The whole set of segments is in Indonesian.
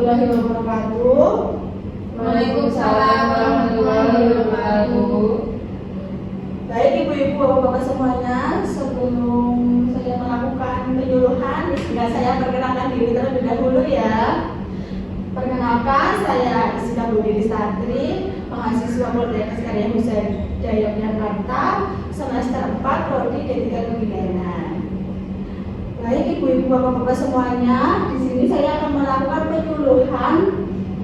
warahmatullahi wabarakatuh. Waalaikumsalam warahmatullahi wabarakatuh. Baik ibu-ibu, bapak-bapak semuanya, sebelum saya melakukan penyuluhan, izinkan saya perkenalkan diri terlebih dahulu ya. Perkenalkan, saya Isina Budi Listantri, mahasiswa Politeknik Karya Husada Yogyakarta, semester 4 prodi D3 Kebidanan. Baik ibu-ibu, bapak-bapak semuanya, di sini saya akan melakukan penyuluhan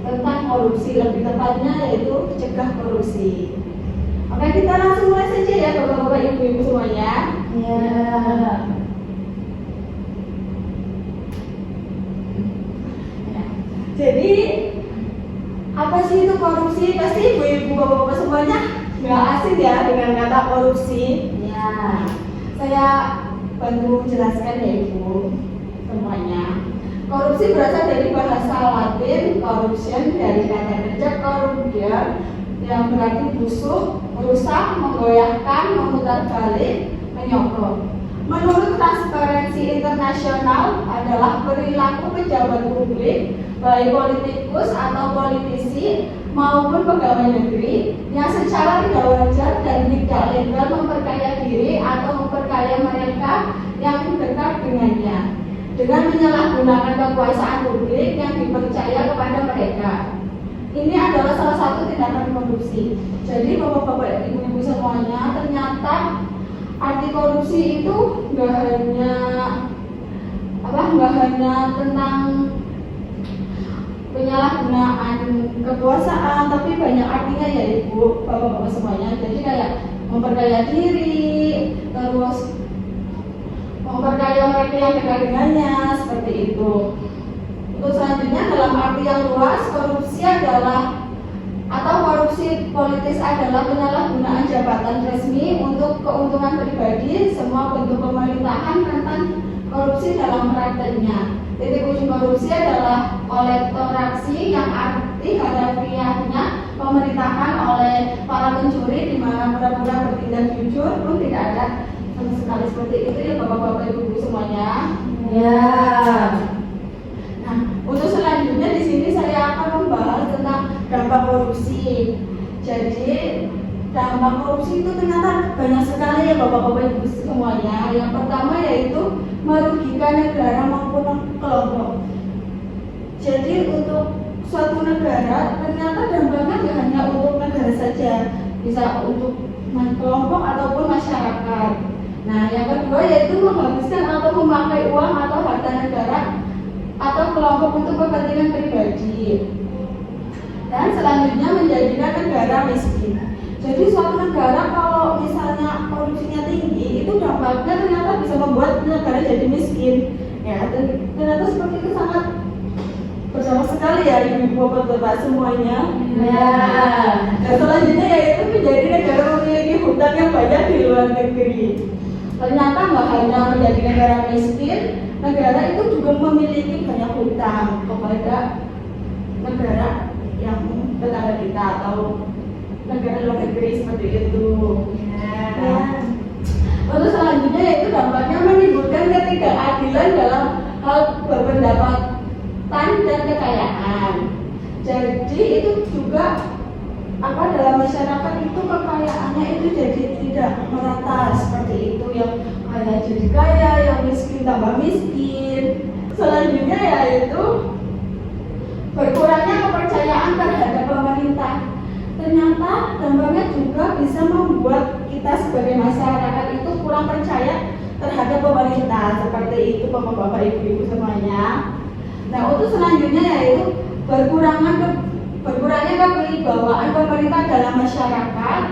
tentang korupsi, lebih tepatnya yaitu cegah korupsi. Oke, kita langsung mulai saja ya bapak-bapak ibu-ibu semuanya. Ya. Jadi apa sih itu korupsi? Pasti ibu-ibu bapak-bapak semuanya nggak asing ya dengan kata korupsi. Ya. Saya bantu jelaskan ya ibu semuanya. Korupsi berasal dari bahasa Latin corruption, dari kata kerja corruption yang berarti busuk, merusak, menggoyahkan, memutar balik, menyogok. Menurut Transparency International adalah perilaku pejabat publik, baik politikus atau politisi maupun pegawai negeri yang secara tidak wajar dan tidak legal memperkaya diri atau memperkaya mereka yang dekat dengannya dengan menyalahgunakan kekuasaan publik yang dipercaya kepada mereka. Ini adalah salah satu tindakan korupsi. Jadi bapak-bapak ibu-ibu semuanya, ternyata arti korupsi itu nggak hanya tentang penyalahgunaan kekuasaan, tapi banyak artinya ya ibu bapak-bapak semuanya. Jadi kayak memperkaya diri, terus memperkaya mereka yang dekat dengannya, seperti itu. Untuk selanjutnya dalam arti yang luas, korupsi politis adalah penyalahgunaan jabatan resmi untuk keuntungan pribadi. Semua bentuk pemerintahan rentan korupsi dalam prakteknya. Titik ujung korupsi adalah kolektorasi yang arti harafiahnya pemerintahan oleh para pencuri di mana pura-pura bertindak jujur pun tidak ada sama sekali. Seperti itu ya bapak-bapak ibu-ibu semuanya. Ya. Nah, untuk selanjutnya di sini saya akan membahas tentang dampak korupsi. Jadi dampak korupsi itu ternyata banyak sekali ya bapak-bapak ibu semuanya. Yang pertama yaitu merugikan negara maupun kelompok. Jadi untuk suatu negara ternyata dampaknya tidak hanya untuk negara saja, bisa untuk kelompok ataupun masyarakat. Nah, yang kedua yaitu menghabiskan atau memakai uang atau harta negara atau kelompok untuk kepentingan pribadi. Dan selanjutnya menjadikan negara miskin. Jadi suatu negara kalau misalnya korupsinya tinggi, itu dampaknya ternyata bisa membuat negara jadi miskin. Ya, dan ternyata seperti itu sangat berdampak sekali ya ibu bapak semuanya. Ya. Dan selanjutnya yaitu menjadi negara memiliki hutang yang banyak di luar negeri. Ternyata nggak hanya menjadi negara miskin, negara itu juga memiliki banyak hutang kepada negara yang tetangga kita atau negara luar negeri seperti itu. Ya. Lalu selanjutnya yaitu dampaknya menimbulkan ketidakadilan dalam hal berpendapatan dan kekayaan. Jadi itu juga dalam masyarakat itu kekayaannya itu jadi tidak merata seperti itu, yang kaya jadi kaya, yang miskin tambah miskin. Selanjutnya yaitu berkurangnya kepercayaan terhadap pemerintah. Ternyata dampaknya juga bisa membuat kita sebagai masyarakat itu kurang percaya terhadap pemerintah, seperti itu bapak-bapak ibu-ibu semuanya. Nah, untuk selanjutnya yaitu berkurangnya kewibawaan pemerintah dalam masyarakat,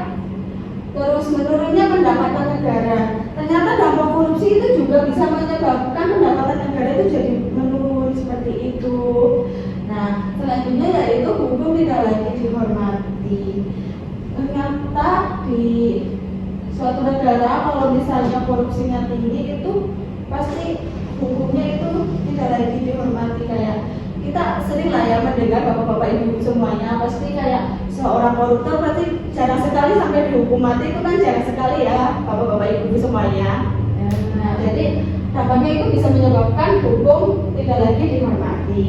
terus menurunnya pendapatan negara. Ternyata dampak korupsi itu juga bisa menyebabkan pendapatan negara itu jadi menurun seperti itu. Nah, selanjutnya yaitu hukum tidak lagi dihormati. Ternyata di suatu negara kalau misalnya korupsinya tinggi itu pasti hukumnya itu tidak lagi dihormati. Kayak kita sering lah ya mendengar bapak-bapak ibu semuanya, pasti kayak seorang koruptor pasti jarang sekali sampai dihukum mati, itu kan jarang sekali ya bapak-bapak ibu semuanya. Nah, jadi dampaknya itu bisa menyebabkan hukum tidak lagi dihormati.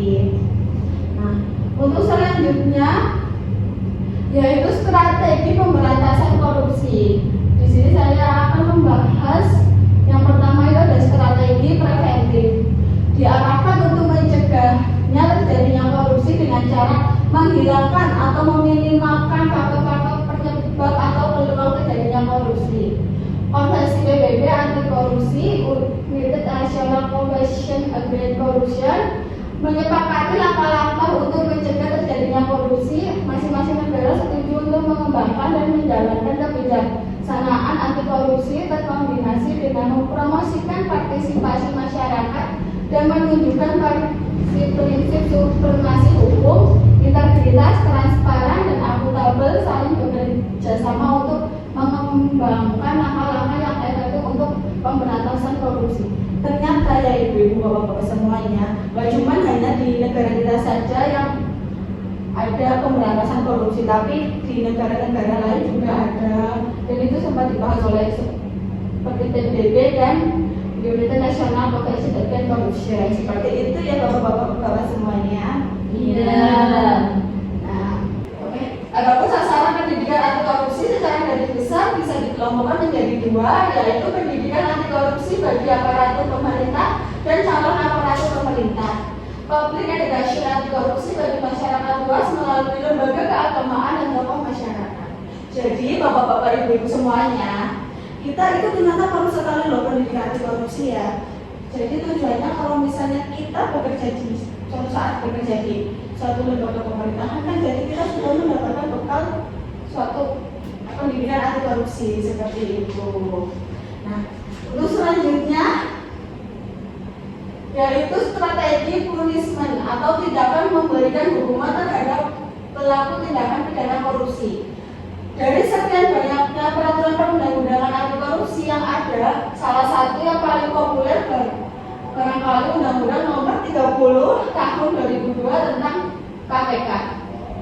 Nah, untuk selanjutnya yaitu strategi pemberantasan korupsi. Di sini saya akan membahas yang pertama itu ada strategi preventif. Diarahkan untuk mencegahnya terjadinya korupsi dengan cara menghilangkan atau meminimalkan faktor-faktor penyebab atau peluang terjadinya korupsi. Konvensi PBB anti korupsi United National Convention Against Corruption menyepakati langkah-langkah untuk mencegah terjadinya korupsi. Masing-masing negara setuju untuk mengembangkan dan menjalankan kebijaksanaan anti korupsi terkombinasi dengan mempromosikan partisipasi masyarakat dan menunjukkan prinsip supremasi hukum, integritas, transparan, dan akuntabel, saling bekerja sama untuk mengembangkan langkah-langkah yang efektif untuk pemberantasan korupsi. Ternyata ya ibu-ibu, bapak-bapak semuanya, gak cuma hanya di negara kita saja yang ada pemberantasan korupsi, tapi di negara-negara lain juga ada. Dan itu sempat dibahas oleh seperti PBB dan United National Convention Against Corruption. Seperti itu ya bapak-bapak semuanya. Iya. Nah, oke. Adapun sasaran pendidikan anti korupsi secara garis besar bisa dikelompokkan menjadi dua, yaitu pendidikan anti korupsi bagi aparatur pemerintah dan calon aparatur pemerintah. Public education anti korupsi bagi masyarakat luas melalui lembaga keagamaan dan tokoh masyarakat. Jadi bapak-bapak ibu-ibu semuanya, kita itu ternyata perlu sekali loh pendidikan anti korupsi ya. Jadi tujuannya kalau misalnya kita bekerja di suatu saat bekerja di suatu lembaga pemerintahan kan, jadi kita sudah mendapatkan bekal suatu pendidikan anti korupsi seperti itu. Nah, untuk selanjutnya yaitu strategi punishment atau tindakan memberikan hukuman terhadap pelaku tindakan pidana korupsi. Dari sekian banyaknya peraturan perundang-undangan anti korupsi yang ada, salah satu yang paling populer barangkali Undang-Undang Nomor 30 Tahun 2002 tentang KPK.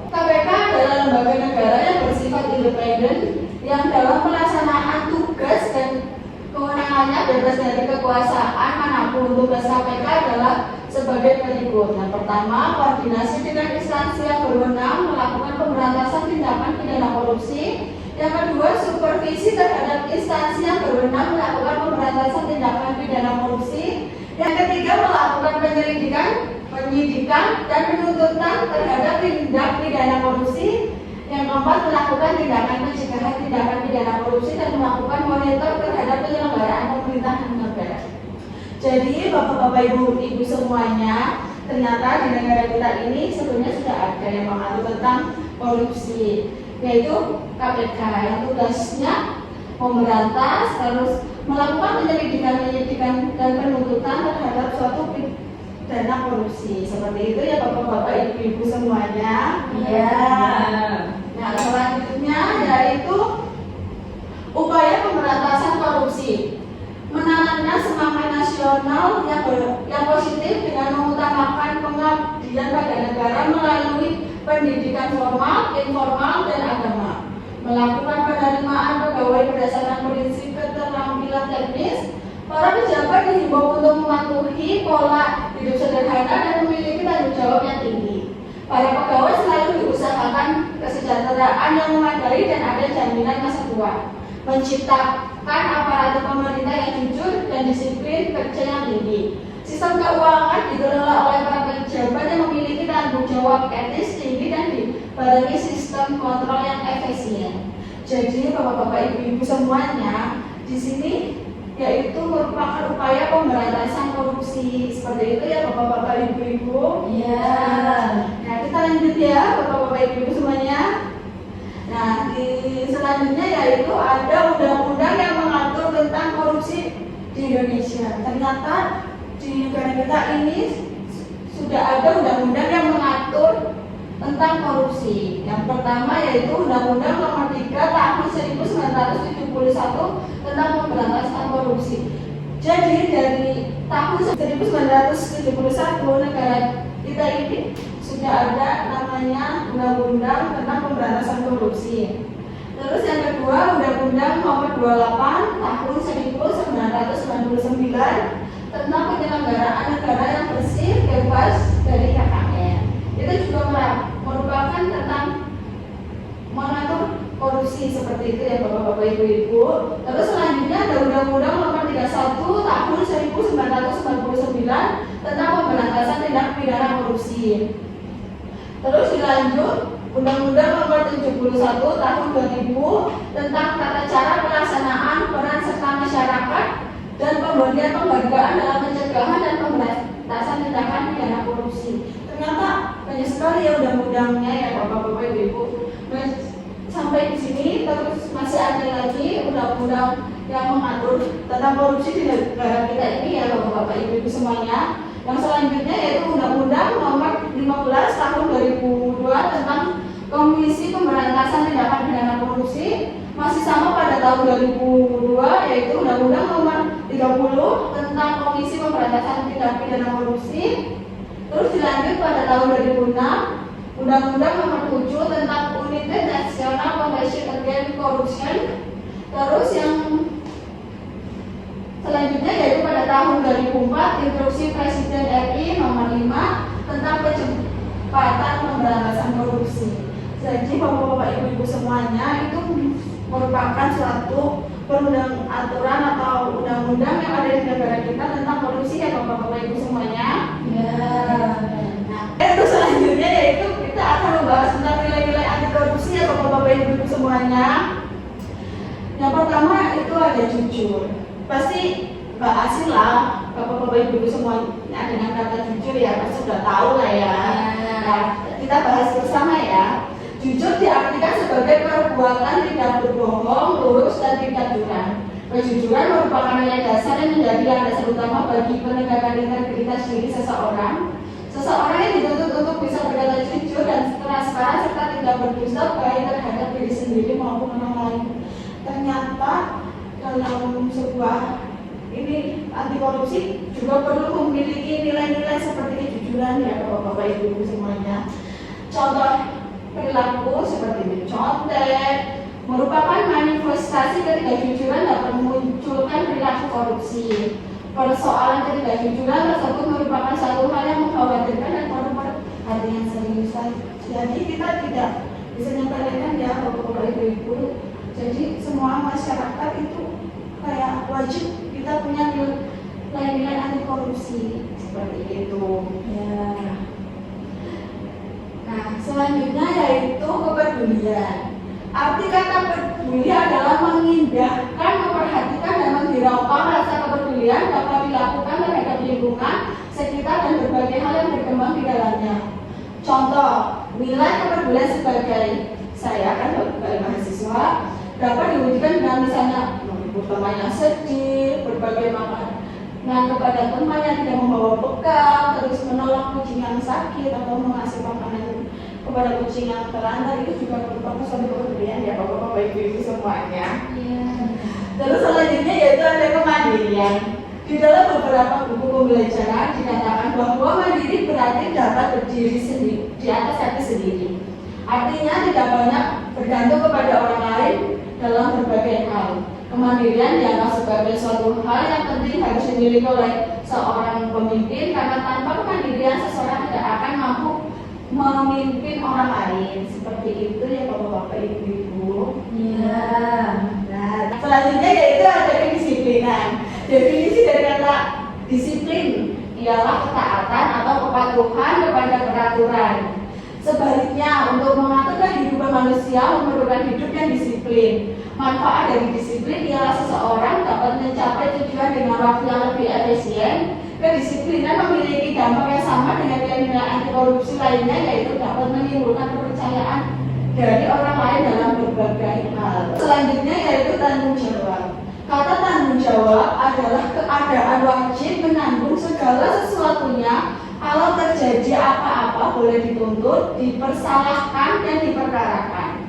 KPK adalah lembaga negara yang bersifat independen yang dalam pelaksanaan tugas dan kewenangannya bebas dari kekuasaan manapun. Tugas KPK adalah sebagai berikut. Yang pertama, koordinasi dengan instansi yang berwenang melakukan pemberantasan tindakan pidana korupsi. Yang kedua, supervisi terhadap instansi yang berwenang melakukan pemberantasan tindakan pidana korupsi. Yang ketiga, melakukan penyidikan dan penuntutan terhadap tindak pidana korupsi. Yang keempat, melakukan tindakan pencegahan tindakan pidana korupsi dan melakukan monitor terhadap penyelenggaraan pemerintahan negara. Jadi bapak-bapak ibu semuanya, ternyata di negara kita ini sebenarnya sudah ada yang mengatur tentang korupsi, yaitu KPK yang tugasnya memberantas, terus melakukan penyelidikan dan penuntutan terhadap suatu pidana korupsi. Seperti itu ya bapak-bapak ibu semuanya. Iya. Nah, selanjutnya yaitu upaya pemberantasan korupsi. Menanamnya semangat nasional yang positif dengan mengutamakan pengabdian pada negara melalui pendidikan formal, informal, dan agama. Melakukan penerimaan pegawai berdasarkan prinsip keterampilan teknis. Para pejabat dihimbau untuk mematuhi pola hidup sederhana dan memiliki tanggung jawab yang tinggi. Para pegawai selalu diusahakan kesejahteraan yang memadai dan ada jaminan masa tua. Menciptakan aparatur pemerintah yang jujur dan disiplin kerja yang tinggi. Sistem keuangan dikelola oleh para pejabat yang memiliki tanggung jawab etis tinggi dan dibarengi sistem kontrol yang efisien. Jadi bapak-bapak ibu-ibu semuanya, di sini yaitu merupakan upaya pemberantasan korupsi. Seperti itu ya bapak-bapak ibu-ibu. Iya. Nah, kita lanjut ya bapak-bapak ibu-ibu semuanya. Nah, selanjutnya yaitu ada undang-undang yang mengatur tentang korupsi di Indonesia. Ternyata di negara kita ini sudah ada undang-undang yang mengatur tentang korupsi. Yang pertama yaitu Undang-Undang Nomor 3 Tahun 1971 tentang pemberantasan korupsi. Jadi dari tahun 1971 negara kita ini sudah ada namanya Undang-Undang tentang pemberantasan korupsi. Terus yang kedua Undang-Undang Nomor 28 Tahun 1999 tentang penyelenggaraan negara yang bersih, bebas dari KKN. Itu juga korupsi seperti itu ya Bapak-bapak Ibu-ibu. Terus selanjutnya ada Undang-Undang Nomor 31 Tahun 1999 tentang pemberantasan tindak pidana korupsi. Terus dilanjut Undang-Undang Nomor 71 Tahun 2000 tentang tata cara pelaksanaan peran serta masyarakat dan pemberian penghargaan dalam pencegahan dan pemberantasan tindakan pidana korupsi. Ternyata banyak sekali ya undang-undangnya ya Bapak-bapak Ibu-ibu. Sampai di sini terus masih ada lagi undang-undang yang mengatur tentang korupsi di negara kita ini ya Bapak-bapak Ibu-ibu semuanya. Yang selanjutnya yaitu Undang-Undang Nomor 15 Tahun 2002 tentang Komisi Pemberantasan Tindakan Pidana Korupsi. Masih sama pada tahun 2002 yaitu Undang-Undang Nomor 30 tentang Komisi Pemberantasan Tindak Pidana Korupsi. Terus dilanjut pada tahun 2006 Undang-Undang Nomor 7 tentang United National Commission Against Corruption. Terus yang selanjutnya yaitu pada tahun 2004 Instruksi Presiden RI Nomor 5 tentang percepatan pemberantasan korupsi. Jadi Bapak-bapak Ibu-ibu semuanya itu merupakan suatu aturan atau undang-undang yang ada di negara kita tentang korupsi ya Bapak-bapak Ibu semuanya. Ya. Nah, itu selanjutnya yaitu kita akan membahas tentang nilai-nilai anti korupsi ya Bapak-bapak Ibu semuanya. Yang pertama itu ada jujur. Pasti Mbak Asin lah, Bapak-bapak Ibu semuanya dengan kata jujur ya pasti sudah tahu lah ya. Nah, kita bahas bersama ya. Jujur diartikan sebagai perbuatan tidak berbohong, lurus dan tidak curang. Kejujuran merupakan nilai dasar yang menjadi landasan utama bagi penegakan integritas diri seseorang. Seseorang yang dituntut untuk bisa berkata jujur dan transparan serta tidak berdusta baik terhadap diri sendiri maupun orang lain. Ternyata dalam sebuah ini anti korupsi juga perlu memiliki nilai-nilai seperti kejujuran ya Bapak Ibu semuanya. Contoh perilaku seperti mencontek merupakan manifestasi ketidakjujuran dapat memunculkan perilaku korupsi. Persoalan ketidakjujuran tersebut merupakan satu hal yang mengkhawatirkan dan perlu perhatian serius. Jadi kita tidak bisa menyepelekan ya Bapak Ibu. Jadi semua masyarakat itu kayak wajib kita punya nilai-nilai anti korupsi seperti itu. Ya. Nah, selanjutnya yaitu kepedulian. Arti kata peduli adalah mengindahkan, memperhatikan dan menghiraukan rasa kepedulian dapat dilakukan terhadap lingkungan sekitar dan berbagai hal yang berkembang di dalamnya. Contoh, nilai kepedulian sebagai saya kan sebagai mahasiswa dapat diwujudkan dengan misalnya menghibur teman yang sedih, berbagai makanan kepada teman yang tidak membawa bekal, terus menolong kucing yang sakit atau mengasih makanan kepada kucing yang terlantar, itu juga merupakan suatu kepedulian ya Bapak-bapak Ibu semuanya. Terus selanjutnya yaitu ada kemandirian. Di dalam beberapa buku pembelajaran dikatakan bahwa mandiri berarti dapat berdiri sendiri di atas kaki sendiri. Artinya tidak banyak bergantung kepada orang lain dalam berbagai hal. Kemandirian dianggap sebagai suatu hal yang penting harus dimiliki oleh seorang pemimpin karena tanpa kemandirian seseorang tidak akan mampu memimpin orang lain. Seperti itu ya Bapak-bapak Ibu. Ya. Nah, selanjutnya yaitu ada kedisiplinan. Definisi dari kata disiplin ialah ketaatan atau kepatuhan kepada peraturan. Sebaliknya, untuk mengatur kehidupan manusia memerlukan hidup yang disiplin. Manfaat dari disiplin ialah seseorang dapat mencapai tujuan dengan waktu yang lebih efisien. Kedisiplinan memiliki dampak yang sama dengan nilai-nilai anti korupsi lainnya, yaitu dapat menimbulkan kepercayaan dari orang lain dalam berbagai hal. Selanjutnya yaitu tanggung jawab. Kata tanggung jawab adalah keadaan wajib menanggung segala sesuatunya. Kalau terjadi apa-apa boleh dituntut, dipersalahkan dan diperkarakan.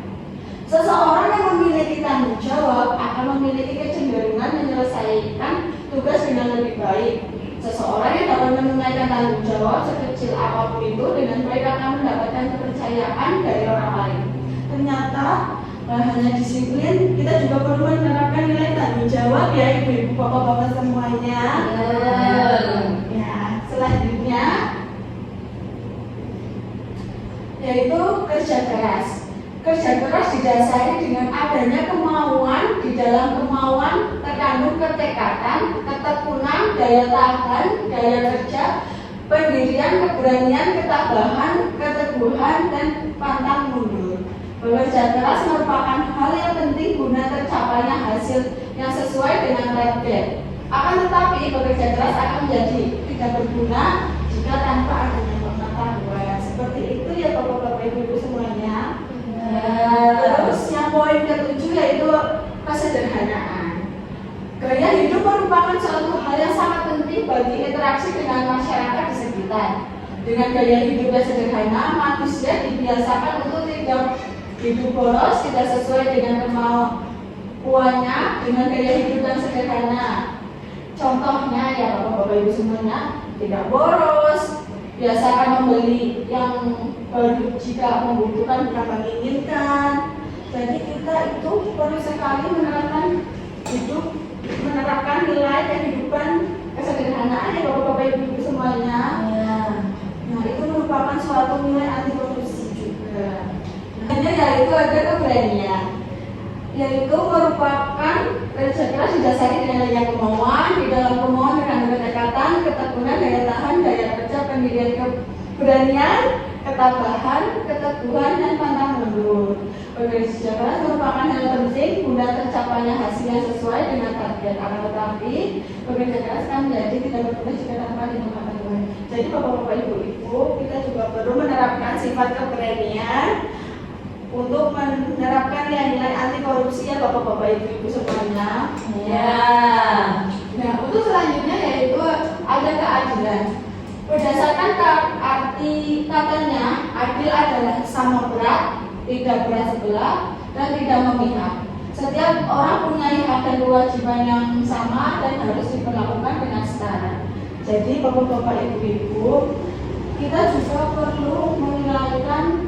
Seseorang yang memiliki tanggung jawab akan memiliki kecenderungan menyelesaikan tugas dengan lebih baik. Seseorang yang dapat menunaikan tanggung jawab sekecil apapun itu dengan baik akan mendapatkan kepercayaan dari orang lain. Ternyata hanya disiplin, kita juga perlu menerapkan nilai tanggung jawab ya ibu-ibu bapak-bapak semuanya. Ya, selanjutnya yaitu kerja keras. Kerja keras didasari dengan adanya kemauan, di dalam kemauan terkandung ketekatan, ketekunan, daya tahan, daya kerja, pendirian, keberanian, ketabahan, keteguhan, dan pantang mundur. Bekerja keras merupakan hal yang penting guna tercapainya hasil yang sesuai dengan target. Akan tetapi bekerja keras akan menjadi tidak berguna jika tanpa adanya pengetahuan. Seperti itu ya Bapak-bapak Ibu semuanya. Terus yang poin ketujuh yaitu kesederhanaan. Gaya hidup merupakan suatu hal yang sangat penting bagi interaksi dengan masyarakat di sekitar. Dengan gaya hidup yang sederhana, manusia dibiasakan untuk tidak hidup boros, tidak sesuai dengan kemauannya, dengan gaya hidup yang sederhana. Contohnya ya Bapak-bapak Ibu semuanya, tidak boros, biasakan membeli yang baru jika membutuhkan bukan menginginkan. Jadi kita itu perlu sekali menerapkan nilai kehidupan kesederhanaan ya Bapak-bapak Ibu semuanya. Nah itu merupakan suatu nilai anti korupsi juga. Yaitu ada keberanian, yaitu merupakan kerja keras didasari dengan adanya kemauan, di dalam kemauan dengan kedekatan, ketekunan, daya tahan, daya kerja, pendirian, keberanian, ketabahan, keteguhan, dan pantang mundur. Bekerja keras merupakan hal penting guna tercapainya hasil yang sesuai dengan target. Akan tetapi bekerja keras kan menjadi tidak berguna jika tanpa diketahui. Jadi Bapak-bapak Ibu, kita juga perlu menerapkan sifat keberanian untuk menerapkan nilai-nilai anti korupsi ya Bapak-bapak Ibu semuanya. Nah untuk selanjutnya yaitu ada keadilan. Berdasarkan arti katanya, adil adalah sama berat, tidak berat sebelah, dan tidak memihak. Setiap orang punya hak dan kewajiban yang sama dan harus diperlakukan dengan setara. Jadi Bapak-bapak Ibu, kita juga perlu menerapkan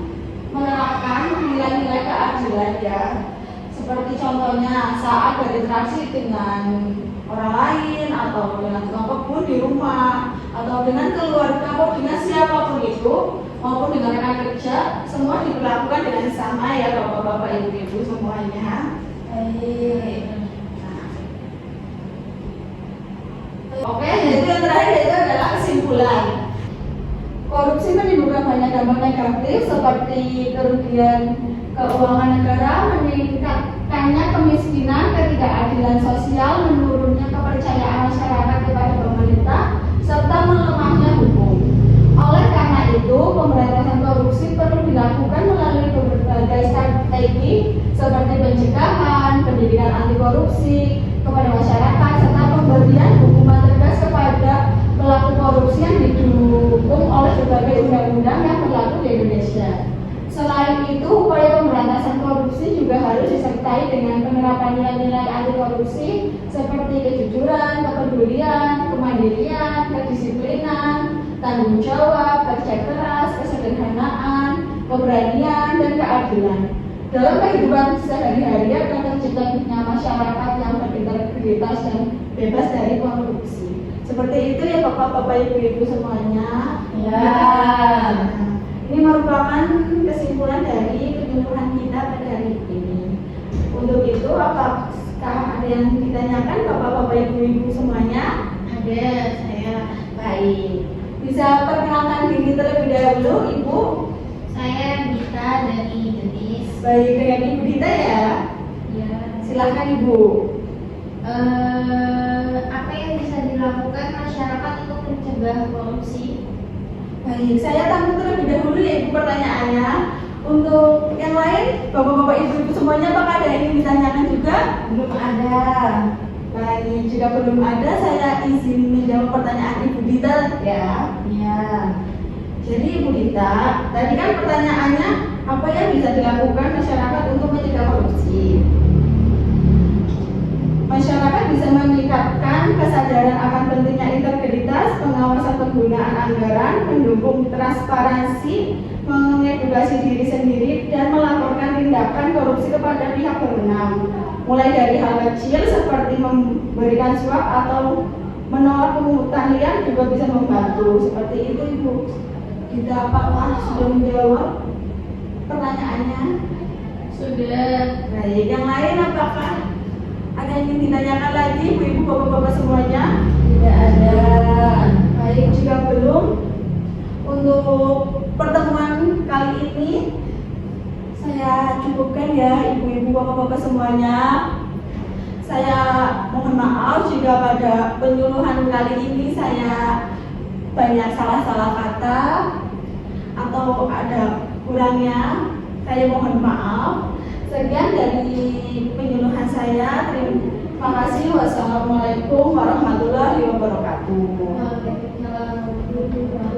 nilai-nilai keadilan ya. Seperti contohnya saat berinteraksi dengan orang lain atau dengan tukang kebun di rumah atau dengan keluarga atau dengan siapapun itu maupun dengan rekan kerja, semua diperlakukan dengan sama ya Bapak-bapak Ibu semuanya. Oke, jadi yang terakhir itu adalah kesimpulan. Korupsi menimbulkan banyak dampak negatif seperti kerugian keuangan negara, meningkatkannya kemiskinan, ketidakadilan sosial, menurunnya kepercayaan masyarakat kepada pemerintah, serta melemahnya hukum. Oleh karena itu, pemberantasan korupsi perlu dilakukan melalui berbagai strategi seperti pencegahan, pendidikan anti korupsi kepada masyarakat, serta pemberian hukuman tegas kepada pelaku korupsi yang didukung oleh berbagai undang-undang yang berlaku di Indonesia. Selain itu, upaya pemberantasan korupsi juga harus disertai dengan penerapan nilai-nilai anti korupsi seperti kejujuran, kepedulian, kemandirian, kedisiplinan, tanggung jawab, kerja keras, kesederhanaan, keberanian, dan keadilan. Dalam kehidupan sehari-hari akan terciptanya masyarakat yang berintegritas dan bebas dari korupsi. Seperti itu ya Bapak-bapak Ibu semuanya. Ini merupakan kesimpulan dari penyuluhan kita pada hari ini. Untuk itu, apakah ada yang ditanyakan Bapak-bapak Ibu semuanya? Ada, saya. Baik. Bisa perkenalkan diri terlebih dahulu, Ibu? Saya Dita dari Jetis. Baik, dengan Ibu Dita ya? Ya. Silahkan Ibu. Apa yang bisa dilakukan masyarakat untuk mencegah korupsi? Baik, saya tampil terlebih dahulu ya Ibu pertanyaannya. Untuk yang lain, Bapak-bapak Ibu semuanya apakah ada yang ingin ditanyakan juga? Belum ada. Baik, jika belum ada saya izin menjawab pertanyaan Ibu Dita ya. Jadi Ibu Dita, tadi kan pertanyaannya apa yang bisa dilakukan masyarakat untuk mencegah korupsi? Masyarakat bisa meningkatkan kesadaran akan pentingnya integritas, pengawasan penggunaan anggaran, mendukung transparansi, mengedukasi diri sendiri, dan melaporkan tindakan korupsi kepada pihak berwenang. Mulai dari hal kecil seperti memberikan suap atau menolak pungutan liar juga bisa membantu. Seperti itu Ibu. Tidak apakah sudah menjawab pertanyaannya? Sudah. Baik, yang lain apakah ada yang ingin ditanyakan lagi, ibu-ibu, bapak-bapak semuanya? Tidak ada. Baik, jika belum, untuk pertemuan kali ini saya cukupkan ya, ibu-ibu, bapak-bapak semuanya. Saya mohon maaf jika pada penyuluhan kali ini saya banyak salah-salah kata atau ada kurangnya. Saya mohon maaf. Sekian dari penyuluhan saya. Terima kasih. Wassalamualaikum warahmatullahi wabarakatuh. Waalaikumsalam warahmatullahi wabarakatuh.